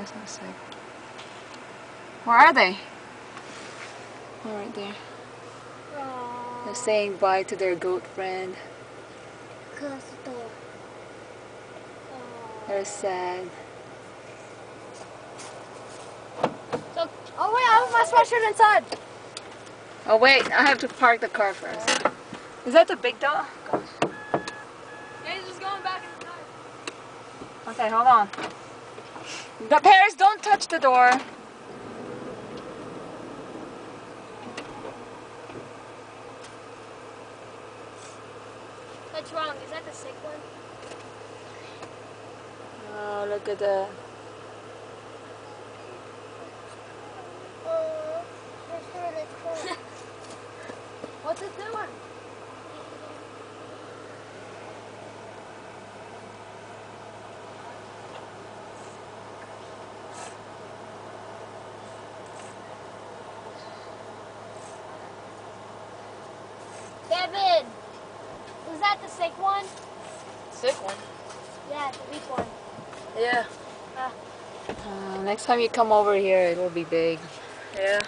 Oh, so sick. Where are they? Oh, right there. They're saying bye to their goat friend. They're sad. So, oh wait, I have my sweatshirt inside. Oh wait, I have to park the car first. Is that the big dog? Gosh. Yeah, he's just going back inside. Okay, hold on. The Paris, don't touch the door. What's wrong? Is that the sick one? Oh, look at that. What's it doing? Devin! Was that the sick one? Sick one? Yeah, the weak one. Yeah. Next time you come over here, it'll be big. Yeah.